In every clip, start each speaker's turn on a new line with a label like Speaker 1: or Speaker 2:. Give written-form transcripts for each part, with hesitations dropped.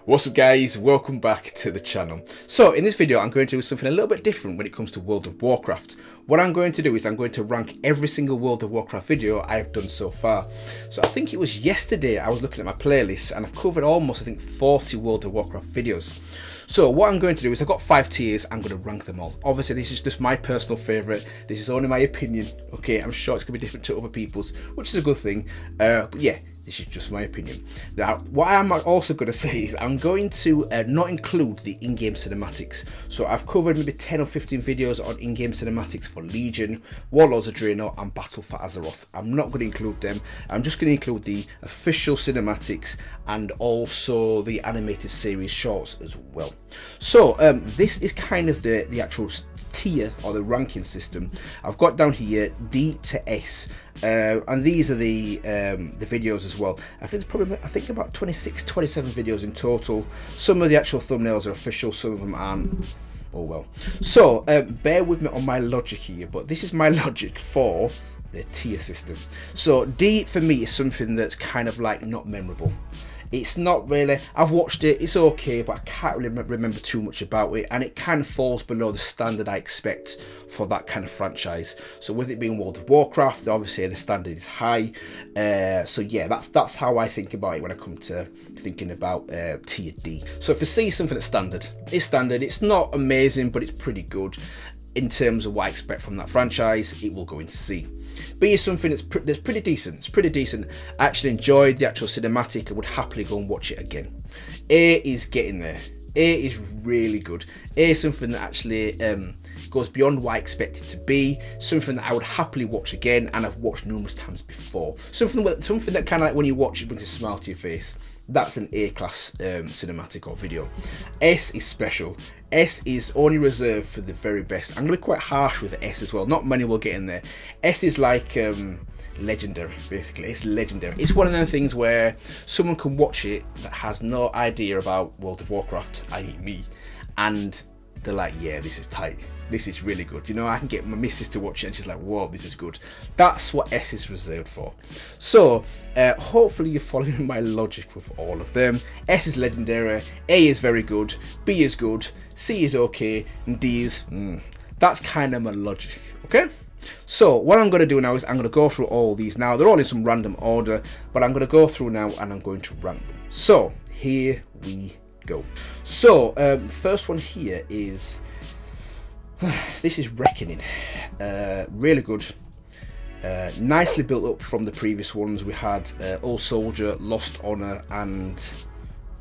Speaker 1: What's up guys, welcome back to the channel. So in this video I'm going to do something a little bit different when it comes to World of Warcraft. What I'm going to do is I'm going to rank every single World of Warcraft video I've done so far. So I think it was yesterday I was looking at my playlist and I've covered almost 40 World of Warcraft videos. So what I'm going to do is I've got 5 tiers, I'm going to rank them all. Obviously this is just my personal favourite, this is only my opinion, okay, I'm sure it's going to be different to other people's, which is a good thing, but yeah. This is just my opinion. Now, what I'm also going to say is I'm going to not include the in-game cinematics. So I've covered maybe 10 or 15 videos on in-game cinematics for Legion, Warlords of Draenor and Battle for Azeroth. I'm not going to include them. I'm just going to include the official cinematics and also the animated series shorts as well. So this is kind of the actual tier or the ranking system. I've got down here D to S. And these are the videos as well. I think about 26, 27 videos in total. Some of the actual thumbnails are official, some of them aren't. Oh well. So bear with me on my logic here, but this is my logic for the tier system. So D for me is something that's kind of like not memorable. It's not really, I've watched it, it's okay, but I can't really remember too much about it, and it kind of falls below the standard I expect for that kind of franchise. So with it being World of Warcraft, obviously the standard is high, so yeah, that's how I think about it when I come to thinking about tier D. So for C, something that's standard. It's standard, it's not amazing, but it's pretty good. In terms of what I expect from that franchise, it will go in C. B is something that's pretty decent. It's pretty decent. I actually enjoyed the actual cinematic. I would happily go and watch it again. A is getting there. A is really good. A is something that actually goes beyond what I expect it to be. Something that I would happily watch again, and I've watched numerous times before. Something that kind of like when you watch it brings a smile to your face. That's an A-class cinematic or video. S is special. S is only reserved for the very best. I'm going to be quite harsh with S as well. Not many will get in there. S is like legendary, basically. It's legendary. It's one of them things where someone can watch it that has no idea about World of Warcraft, i.e. me, and they're like, yeah, this is tight. This is really good. You know, I can get my missus to watch it and she's like, whoa, this is good. That's what S is reserved for. So, hopefully you're following my logic with all of them. S is legendary, A is very good, B is good, C is okay, and D is, that's kind of my logic, okay? So, what I'm going to do now is I'm going to go through all these now. They're all in some random order, but I'm going to go through now and I'm going to rank them. So, here we go. So, first one here is... this is Reckoning. Really good. Nicely built up from the previous ones. We had Old Soldier, Lost Honor, and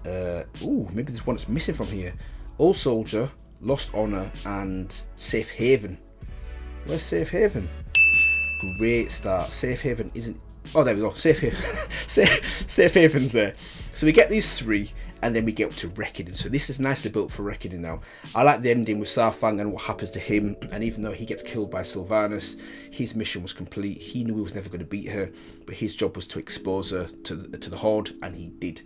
Speaker 1: maybe there's one that's missing from here. Old Soldier, Lost Honor, and Safe Haven. Where's Safe Haven? Great start. Safe Haven isn't... oh, there we go. Safe Haven. Safe Haven's there. So we get these 3, and then we get up to Reckoning. So this is nicely built for Reckoning now. I like the ending with Sarfang and what happens to him. And even though he gets killed by Sylvanas, his mission was complete. He knew he was never going to beat her, but his job was to expose her to the Horde, and he did.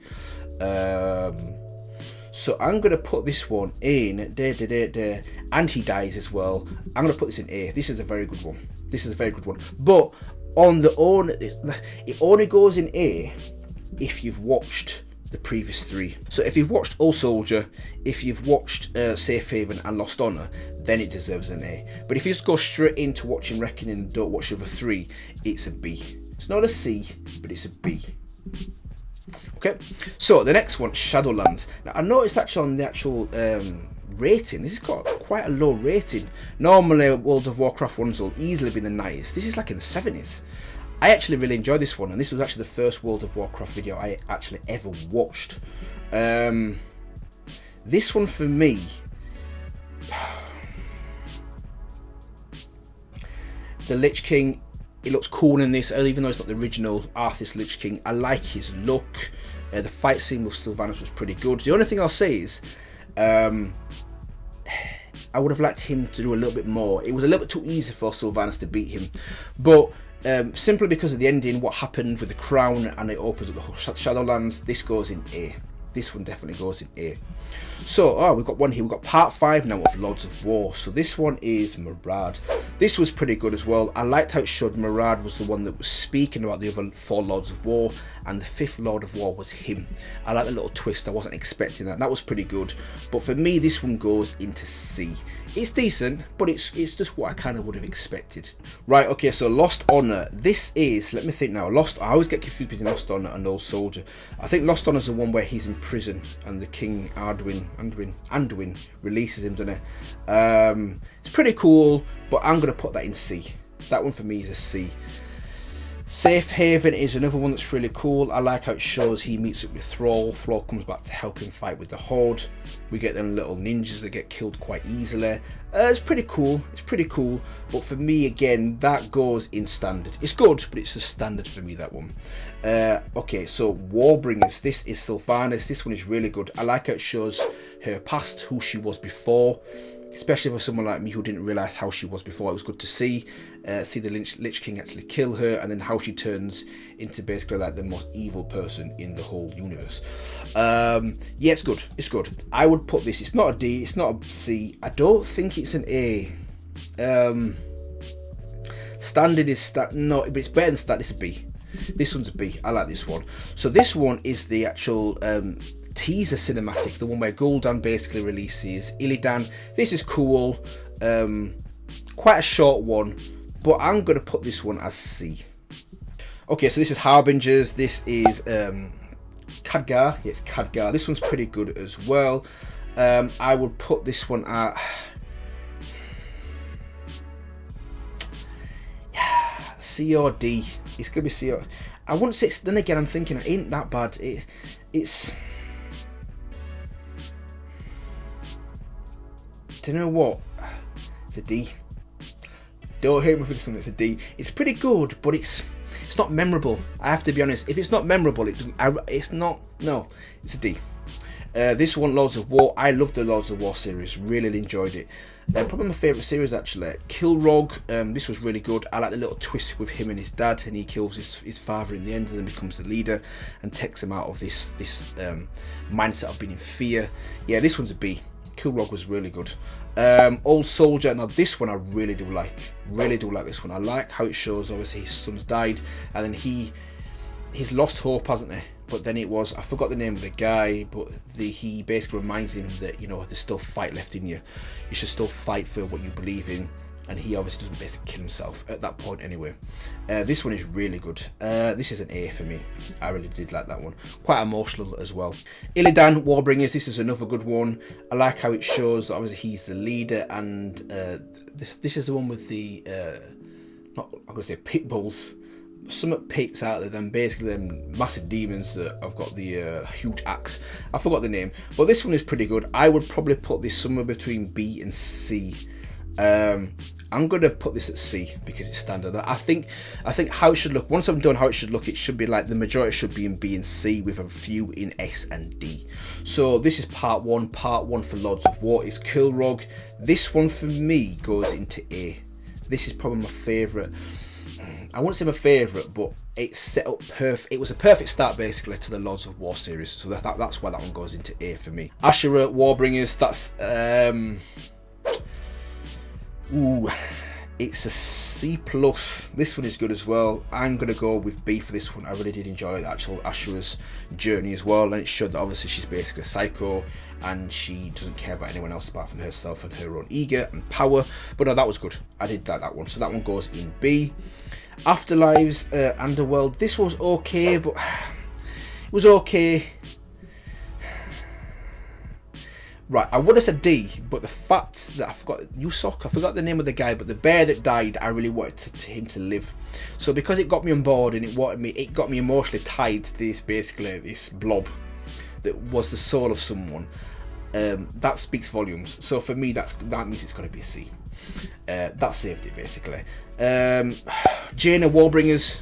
Speaker 1: So I'm going to put this one in, and he dies as well. I'm going to put this in A. This is a very good one. This is a very good one. But on the own, it only goes in A if you've watched the previous 3. So if you've watched Old Soldier, if you've watched Safe Haven and Lost Honor, then it deserves an A. But if you just go straight into watching Reckoning and don't watch the other 3, it's a B. It's not a C, but it's a B. Okay, so the next one, Shadowlands. Now I noticed actually on the actual rating, this has got quite a low rating. Normally World of Warcraft ones will easily be in the 90s. This is like in the 70s. I actually really enjoyed this one, and this was actually the first World of Warcraft video I actually ever watched. This one for me, the Lich King, it looks cool in this, even though it's not the original Arthas Lich King. I like his look. The fight scene with Sylvanas was pretty good. The only thing I'll say is, I would have liked him to do a little bit more. It was a little bit too easy for Sylvanas to beat him, but simply because of the ending, what happened with the crown, and it opens up the whole Shadowlands, this goes in A. This one definitely goes in A. So, we've got one here. We've got part 5 now of Lords of War. So this one is Murad. This was pretty good as well. I liked how it showed Murad was the one that was speaking about the other 4 Lords of War, and the 5th Lord of War was him. I like the little twist. I wasn't expecting that. That was pretty good. But for me, this one goes into C. It's decent, but it's just what I kind of would have expected. Right, okay, so Lost Honor. This is, let me think now. I always get confused between Lost Honor and Old Soldier. I think Lost Honor is the one where he's in prison and the King Anduin releases him, doesn't it? It's pretty cool, but I'm going to put that in C. That one for me is a C. Safe Haven is another one that's really cool. I like how it shows he meets up with Thrall. Thrall comes back to help him fight with the Horde. We get them little ninjas that get killed quite easily. It's pretty cool. It's pretty cool. But for me, again, that goes in standard. It's good, but it's the standard for me, that one. Okay, so Warbringers. This is Sylvanas. This one is really good. I like how it shows her past, who she was before. Especially for someone like me who didn't realise how she was before. It was good to see the Lich King actually kill her, and then how she turns into basically like the most evil person in the whole universe. Yeah, it's good. It's good. I would put this. It's not a D. It's not a C. I don't think it's an A. Standard is no, but it's better than standard. It's a B. This one's a B. I like this one. So this one is the actual teaser cinematic, the one where Gul'dan basically releases Illidan. This is cool, quite a short one, but I'm going to put this one as C. Okay, so this is Harbingers. This is Khadgar. Yes, Khadgar. This one's pretty good as well. I would put this one at C or D. It's going to be C or... I wouldn't say... Then again, I'm thinking it ain't that bad. It's... Do you know what? It's a D. Don't hate me for this one. It's a D. It's pretty good, but it's not memorable. I have to be honest. If it's not memorable, it's not. No, it's a D. This one, Lords of War. I love the Lords of War series. Really enjoyed it. Probably my favourite series actually. Kilrog. This was really good. I like the little twist with him and his dad, and he kills his father in the end, and then becomes the leader and takes him out of this mindset of being in fear. Yeah, this one's a B. Kilrog was really good. Old Soldier. Now this one I really do like this one. I like how it shows obviously his son's died, and then he's lost hope, hasn't he? But then it was, I forgot the name of the guy, but he basically reminds him that, you know, there's still fight left in you. You should still fight for what you believe in. And he obviously doesn't basically kill himself at that point anyway. This one is really good. This is an A for me. I really did like that one. Quite emotional as well. Illidan, Warbringers. This is another good one. I like how it shows that obviously he's the leader, and this is the one with the not I'm gonna say pit bulls. Some pits out there, then basically them massive demons that have got the huge axe. I forgot the name, but this one is pretty good. I would probably put this somewhere between B and C. I'm going to put this at C because it's standard. I think how it should look, once I'm done how it should look, it should be like the majority should be in B and C with a few in S and D. So this is part one. Part one for Lords of War is Kilrog. This one for me goes into A. This is probably my favourite. I wouldn't say my favourite, but it's set up perfect. It was a perfect start basically to the Lords of War series. So that's why that one goes into A for me. Ashura, Warbringers, that's it's a C+. This one is good as well. I'm going to go with B for this one. I really did enjoy the actual Ashura's journey as well, and it showed that obviously she's basically a psycho and she doesn't care about anyone else apart from herself and her own ego and power. But no, that was good. I did like that one. So that one goes in B. Afterlives, Underworld. This was okay, but it was okay. Right, I would have said D, but the fact that I forgot the name of the guy, but the bear that died, I really wanted him to live. So because it got me on board and it got me emotionally tied to this blob that was the soul of someone. That speaks volumes. So for me, that means it's going to be a C. That saved it basically. Jaina, Warbringers.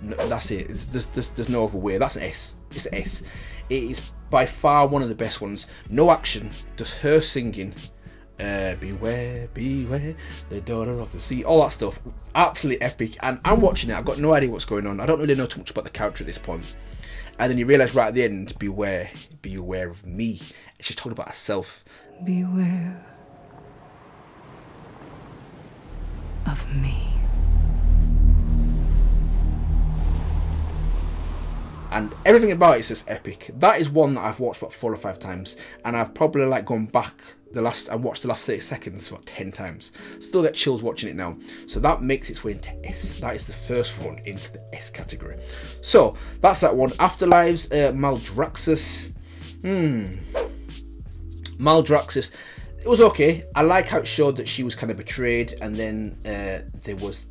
Speaker 1: No, that's it. There's no other way. That's an S. It's an S. It is by far one of the best ones. No action, just her singing. Beware, beware, the daughter of the sea. All that stuff. Absolutely epic. And I'm watching it. I've got no idea what's going on. I don't really know too much about the character at this point. And then you realise right at the end, beware, be aware of me. She's talking about herself.
Speaker 2: Beware of me.
Speaker 1: and everything about it is just epic. That is one that I've watched about 4 or 5 times, and I've probably like gone back I watched the last 30 seconds about 10 times. Still get chills watching it now. So that makes its way into S. That is the first one into the S category. So that's that one. Afterlives, Maldraxxus. Maldraxxus. It was okay. I like how it showed that she was kind of betrayed, and then there was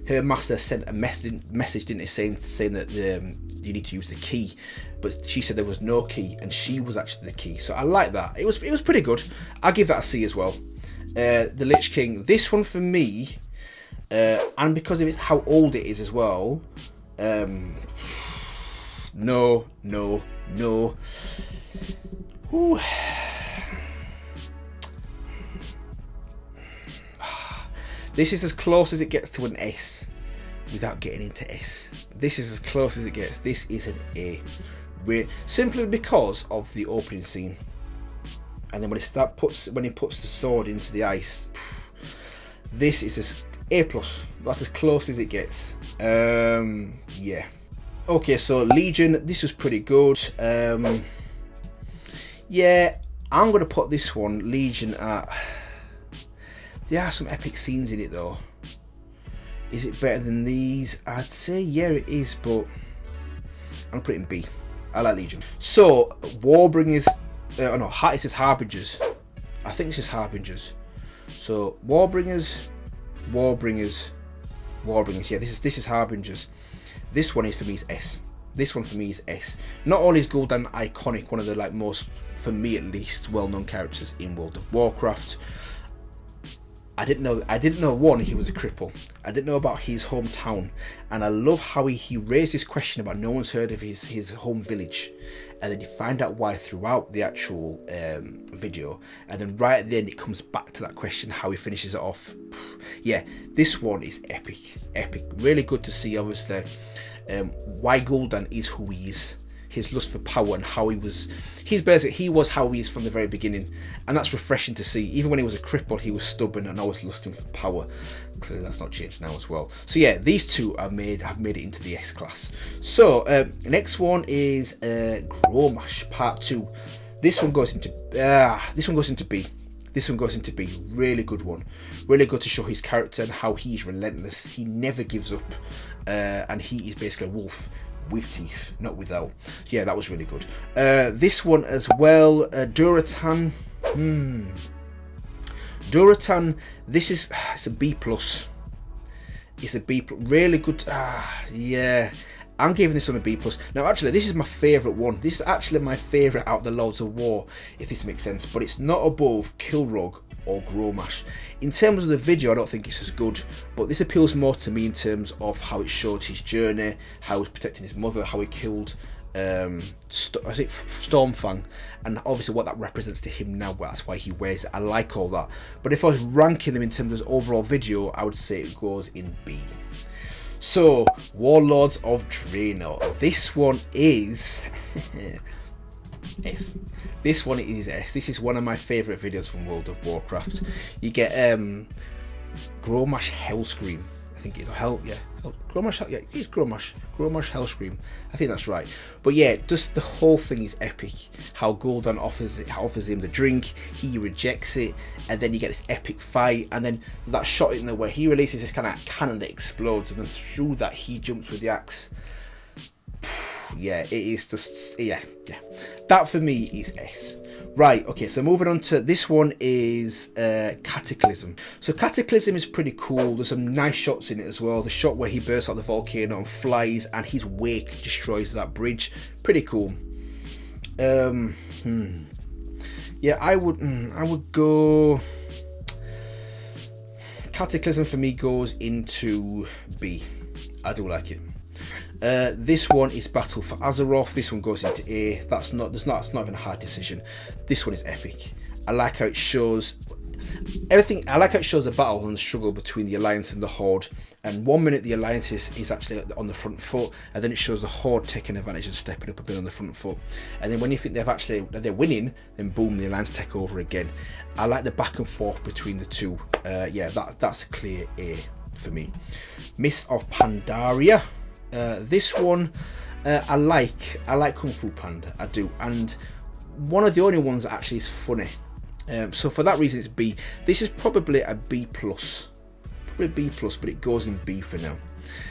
Speaker 1: her master sent a message, didn't it, saying that you need to use the key, but she said there was no key, and she was actually the key. So I like that. It was pretty good. I'll give that a C as well. The Lich King. This one for me, and because of how old it is as well. No. Ooh. This is as close as it gets to an S without getting into S. This is as close as it gets. This is an A. Simply because of the opening scene. And then when he puts the sword into the ice, this is as A+. That's as close as it gets. Yeah. Okay, so Legion, this was pretty good. Yeah, I'm going to put this one, Legion, at... There are some epic scenes in it though. Is it better than these? I'd say yeah it is, but I'm putting B. I like Legion. So Warbringers, it says Harbingers. I think it says Harbingers. So Warbringers. Yeah, this is Harbingers. This one is for me is S. This one for me is S. Not only is Gul'dan iconic, one of the like most, for me at least, well-known characters in World of Warcraft. I didn't know one, he was a cripple. I didn't know about his hometown, and I love how he raised this question about no one's heard of his home village, and then you find out why throughout the actual video, and then right at the end it comes back to that question, how he finishes it off. Yeah, this one is epic. Really good to see, obviously, why Gul'dan is who he is. His lust for power and how he was how he is from the very beginning, and that's refreshing to see. Even when he was a cripple, he was stubborn and always lusting for power. Clearly that's not changed now as well. So yeah, these two have made it into the S class. So next one is Grommash Part 2. This one goes into B. This one goes into B. Really good one. Really good to show his character and how he's relentless. He never gives up, and he is basically a wolf with teeth, not without. Yeah, that was really good. This one as well, Durotan. Durotan, it's a B+. It's a B+. Really good. Yeah, I'm giving this one a B+. Now, actually, this is my favourite one. This is actually my favourite out of the Lords of War, if this makes sense. But it's not above Kilrog or Grommash. In terms of the video, I don't think it's as good, but this appeals more to me in terms of how it showed his journey, how he was protecting his mother, how he killed Stormfang, and obviously what that represents to him now. That's why he wears it. I like all that. But if I was ranking them in terms of overall video, I would say it goes in B. So, Warlords of Draenor. This one is S. This one is S. This is one of my favourite videos from World of Warcraft. You get Grommash Hellscream. I think it's Grommash. Yeah, it's Grommash Hellscream. I think that's right. But yeah, just the whole thing is epic. How Gul'dan offers him the drink, he rejects it, and then you get this epic fight, and then that shot in there where he releases this kind of cannon that explodes, and then through that he jumps with the axe. Yeah, it is just yeah. That for me is S. Right, okay, so moving on to this one is Cataclysm. So Cataclysm is pretty cool. There's some nice shots in it as well. The shot where he bursts out the volcano and flies, and his wake destroys that bridge. Pretty cool. Yeah, I would go. Cataclysm for me goes into B. I do like it. This one is Battle for Azeroth. This one goes into A. That's not even a hard decision. This one is epic. I like how it shows everything. I like how it shows the battle and the struggle between the Alliance and the Horde. And 1 minute the Alliance is actually on the front foot, and then it shows the Horde taking advantage and stepping up a bit on the front foot. And then when you think they're winning, then boom, the Alliance take over again. I like the back and forth between the two. Yeah, that's a clear A for me. Mist of Pandaria. This one, I like Kung Fu Panda, I do, and one of the only ones that actually is funny. So for that reason, it's B. This is probably a B plus, but it goes in B for now.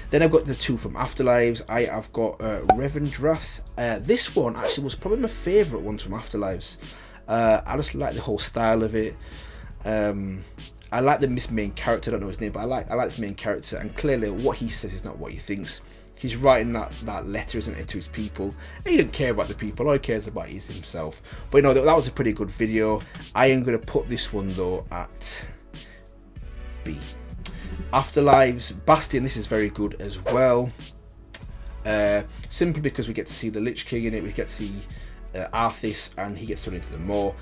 Speaker 1: Then I've got the two from Afterlives. I have got Revendrath. This one actually was probably my favourite one from Afterlives. I just like the whole style of it. I like this main character. I don't know his name, but I like this main character. And clearly, what he says is not what he thinks. He's writing that letter, isn't it, to his people. And he doesn't care about the people. All he cares about is himself. But you know, that was a pretty good video. I am going to put this one though at B. Afterlives, Bastion. This is very good as well. Simply because we get to see the Lich King in it. We get to see Arthas, and he gets thrown into the maw.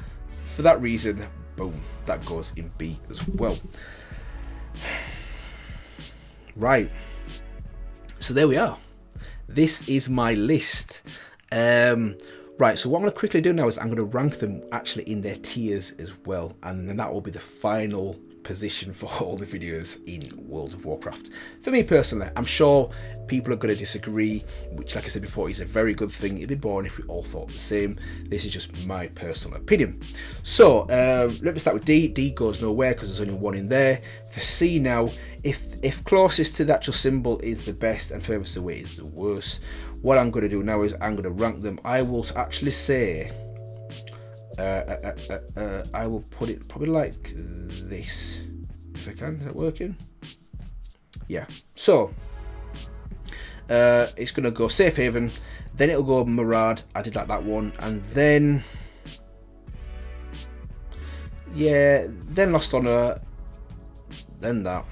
Speaker 1: For that reason, boom, that goes in B as well. Right. So there we are. This is my list. Right, so what I'm going to quickly do now is I'm going to rank them actually in their tiers as well, and then that will be the final position for all the videos in World of Warcraft. For me personally, I'm sure people are going to disagree, which, like I said before, is a very good thing. It'd be boring if we all thought the same. This is just my personal opinion. So let me start with D. D goes nowhere because there's only one in there. For C now, if closest to the actual symbol is the best and furthest away is the worst, what I'm going to do now is I'm going to rank them. I will actually say I will put it probably like this, if I can. Is that working? Yeah. So it's gonna go Safe Haven, then it'll go Murad. I did like that one, and then then Lost Honor, then that,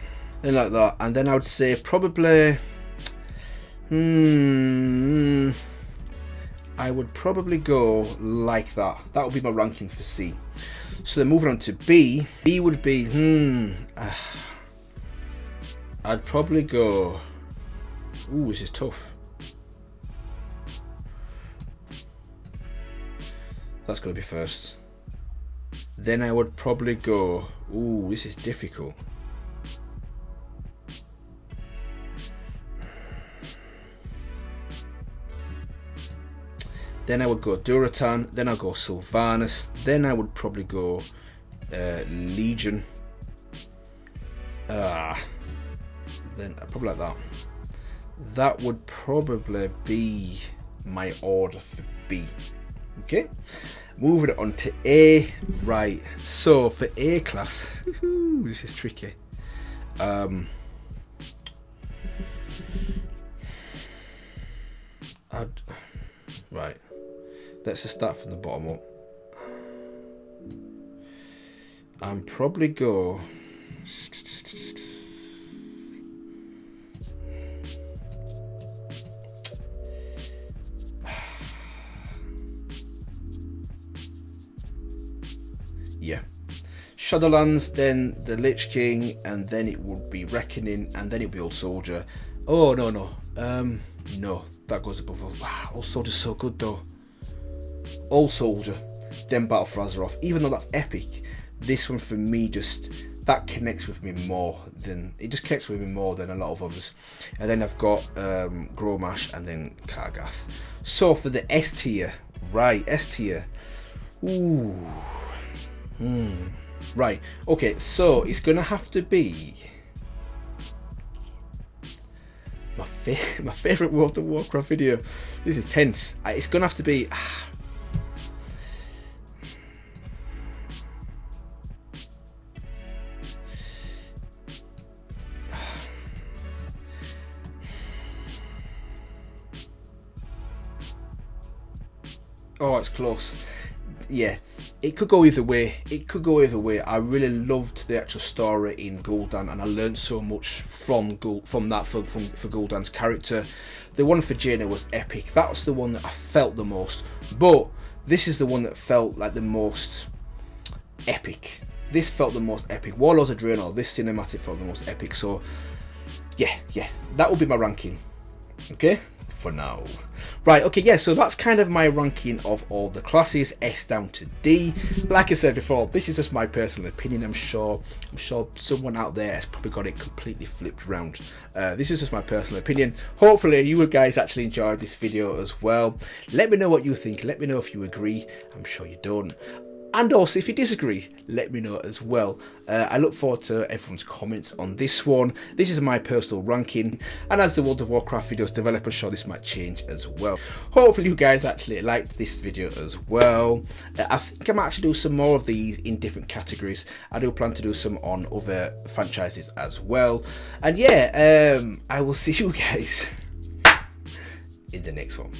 Speaker 1: then like that, and then I would say probably I would probably go like that. That would be my ranking for C. So then moving on to B. B would be, I'd probably go, ooh, this is tough. That's going to be first. Then I would probably go, ooh, this is difficult. Then I would go Duratan, then I'll go Sylvanas, then I would probably go Legion. Then probably like that. That would probably be my order for B. Okay, moving on to A. Right, so for A class, this is tricky. Right. Let's just start from the bottom up. I'm probably go. Yeah. Shadowlands, then the Lich King, and then it would be Reckoning, and then it would be Old Soldier. Oh, no. No, that goes above. Old Soldier's so good though. Old Soldier, then Battle for Azeroth. Even though that's epic, this one for me just that connects with me more than a lot of others. And then I've got Gromash and then Kargath. So for the S tier, right? S tier. Ooh. Right. Okay. So it's gonna have to be my favorite World of Warcraft video. This is tense. It's gonna have to be. Oh, it's close. Yeah, it could go either way. I really loved the actual story in Gul'dan, and I learned so much from that for Gul'dan's character. The one for Jaina was epic. That was the one that I felt the most. But this is the one that felt like the most epic. This felt the most epic. Warlords of Draenor, this cinematic felt the most epic. So, yeah, that would be my ranking. Okay, for now. Right, okay, yeah, so that's kind of my ranking of all the classes, S down to D. Like I said before, this is just my personal opinion. I'm sure someone out there has probably got it completely flipped around. This is just my personal opinion. Hopefully you guys actually enjoyed this video as well. Let me know what you think. Let me know if you agree. I'm sure you don't. And also, if you disagree, let me know as well. I look forward to everyone's comments on this one. This is my personal ranking, and as the World of Warcraft videos develop, I'm sure this might change as well. Hopefully you guys actually liked this video as well. I think I might actually do some more of these in different categories. I do plan to do some on other franchises as well. And yeah, I will see you guys in the next one.